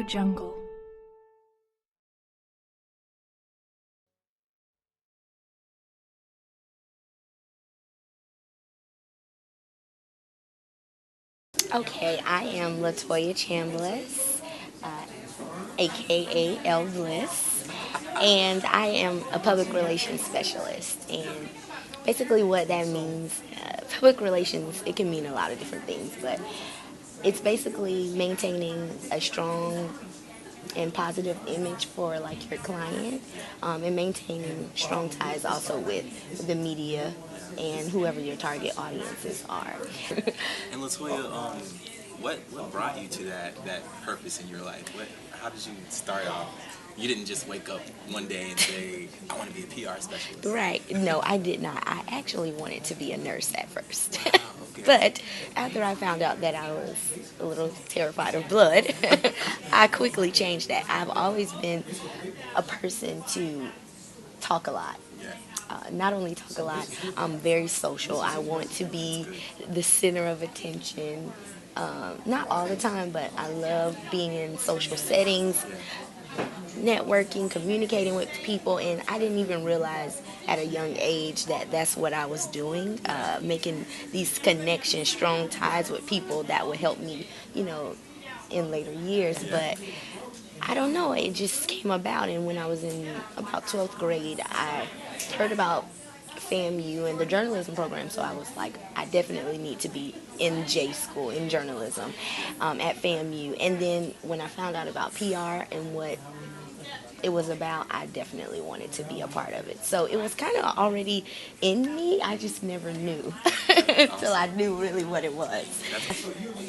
jungle. Okay, I am LaToya Chambliss, aka L Bliss, and I am a public relations specialist. And basically, what that means, public relations, it can mean a lot of different things, but it's basically maintaining a strong and positive image for like your client, and maintaining strong ties also with the media and whoever your target audiences are. And LaToya, what brought you to that purpose in your life? How did you start off? You didn't just wake up one day and say, "I want to be a PR specialist." Right. No, I did not. I actually wanted to be a nurse at first. Wow. Okay. But after I found out that I was a little terrified of blood, I quickly changed that. I've always been a person to talk a lot. Yeah. Not only talk a lot, I'm very social. I want to be the center of attention. Not all the time, but I love being in social settings, networking, communicating with people, and I didn't even realize at a young age that that's what I was doing, making these connections, strong ties with people that would help me, in later years. But I don't know, it just came about, and when I was in about 12th grade, I heard about FAMU and the journalism program, so I was like, I definitely need to be in J school in journalism at FAMU. And then when I found out about PR and what it was about, I definitely wanted to be a part of it. So it was kind of already in me. I just never knew until I knew really what it was.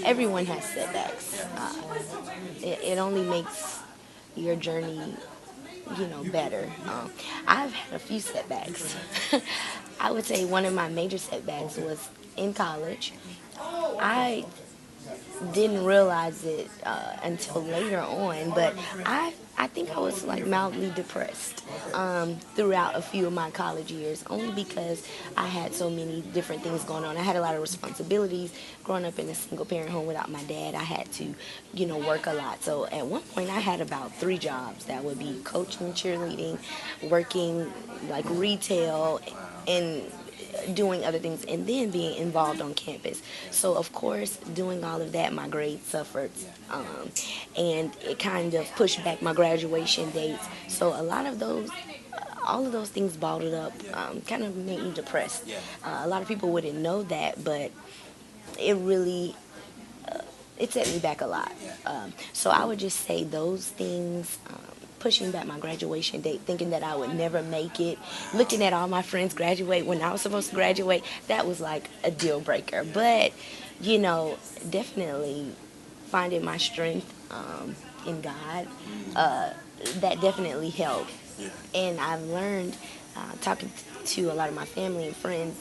Everyone has setbacks. It only makes your journey, better. I've had a few setbacks. I would say one of my major setbacks was in college. I didn't realize it until later on, but I think I was like mildly depressed throughout a few of my college years, only because I had so many different things going on. I had a lot of responsibilities. Growing up in a single parent home without my dad, I had to, work a lot. So at one point I had about 3 jobs. That would be coaching, cheerleading, working like retail, and doing other things, and then being involved on campus. So of course, doing all of that, my grades suffered, and it kind of pushed back my graduation dates. So a lot of those, all of those things bottled up, kind of made me depressed. A lot of people wouldn't know that, but it really, it set me back a lot. So I would just say those things. Pushing back my graduation date, thinking that I would never make it, looking at all my friends graduate when I was supposed to graduate, that was like a deal breaker. But, definitely finding my strength in God, that definitely helped. And I've learned, talking to a lot of my family and friends,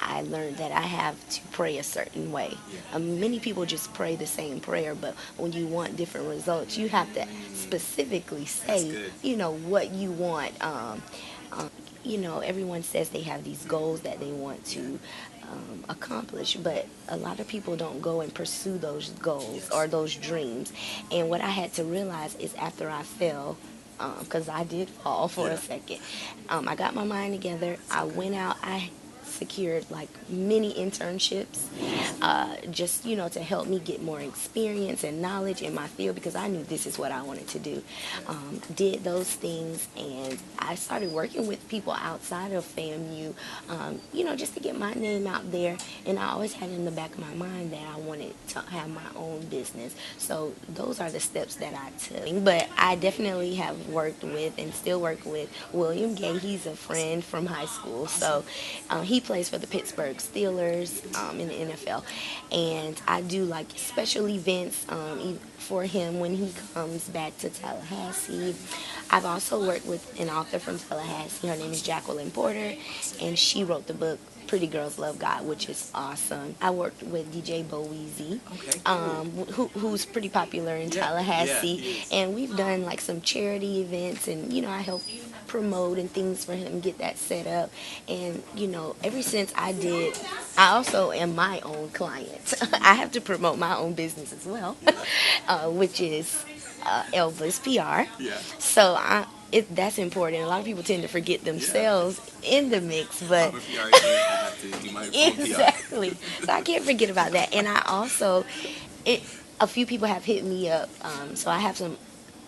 I learned that I have to pray a certain way. Many people just pray the same prayer, but when you want different results, you have to specifically say, what you want. Everyone says they have these goals that they want to accomplish, but a lot of people don't go and pursue those goals or those dreams. And what I had to realize is after I fell, because I did fall for a second, I got my mind together. I went out. I secured like many internships, just to help me get more experience and knowledge in my field, because I knew this is what I wanted to do. Did those things, and I started working with people outside of FAMU, just to get my name out there. And I always had in the back of my mind that I wanted to have my own business. So those are the steps that I took. But I definitely have worked with and still work with William Gay. He's a friend from high school. So he plays for the Pittsburgh Steelers in the NFL, and I do like special events for him when he comes back to Tallahassee. I've also worked with an author from Tallahassee. Her name is Jacqueline Porter, and she wrote the book Pretty Girls Love God, which is awesome. I worked with DJ Boweezy, who's pretty popular in Tallahassee, and we've done like some charity events, and I help promote and things for him, get that set up. And ever since I also am my own client. I have to promote my own business as well, which is L Bliss PR. Yeah. So that's important. A lot of people tend to forget themselves in the mix, but I'm a PR agent. I have to do my own PR. exactly. So I can't forget about that. And I also, it a few people have hit me up. So I have some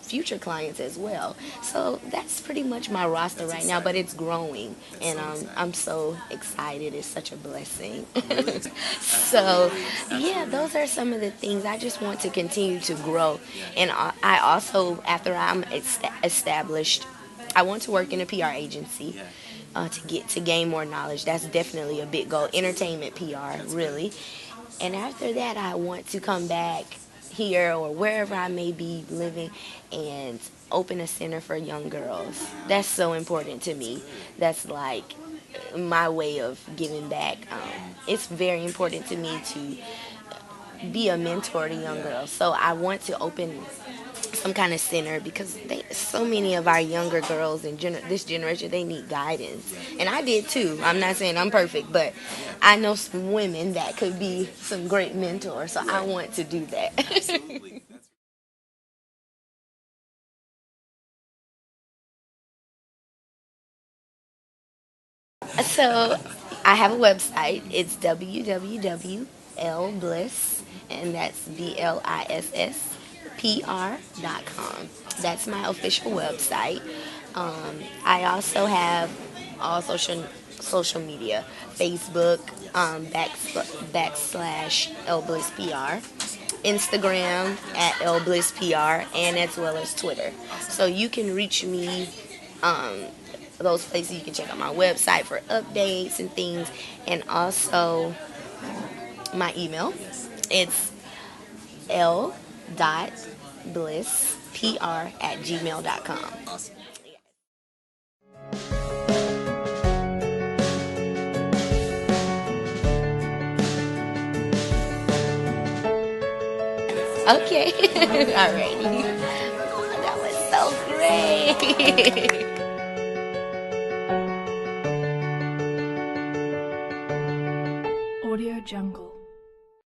future clients as well. So that's pretty much my roster That's right now, but exciting. it's growing, That's and so exciting. I'm so excited. It's such a blessing. Really? So Absolutely. yeah, Absolutely. those are some of the things I just want to continue to grow, Yeah. and I also, after I'm established, I want to work in a PR agency. Yeah. To gain more knowledge. That's definitely a big goal. Entertainment PR, That's great. really. And after that, I want to come back here or wherever I may be living and open a center for young girls. That's so important to me. That's like my way of giving back. It's very important to me to be a mentor to young Yeah. girls. So I want to open some kind of center because so many of our younger girls in this generation, they need guidance, and I did too. I'm not saying I'm perfect, but I know some women that could be some great mentors, so I Right. want to do that. Absolutely. That's So I have a website. It's www.lbliss, and that's BLISSPR.com. That's my official website. I also have all social media, Facebook, backslash lblisspr, Instagram at lblisspr, and as well as Twitter. So you can reach me those places. You can check out my website for updates and things, and also my email. It's l.blisspr@gmail.com. awesome. Okay. Alrighty. That was so great. Audio Jungle.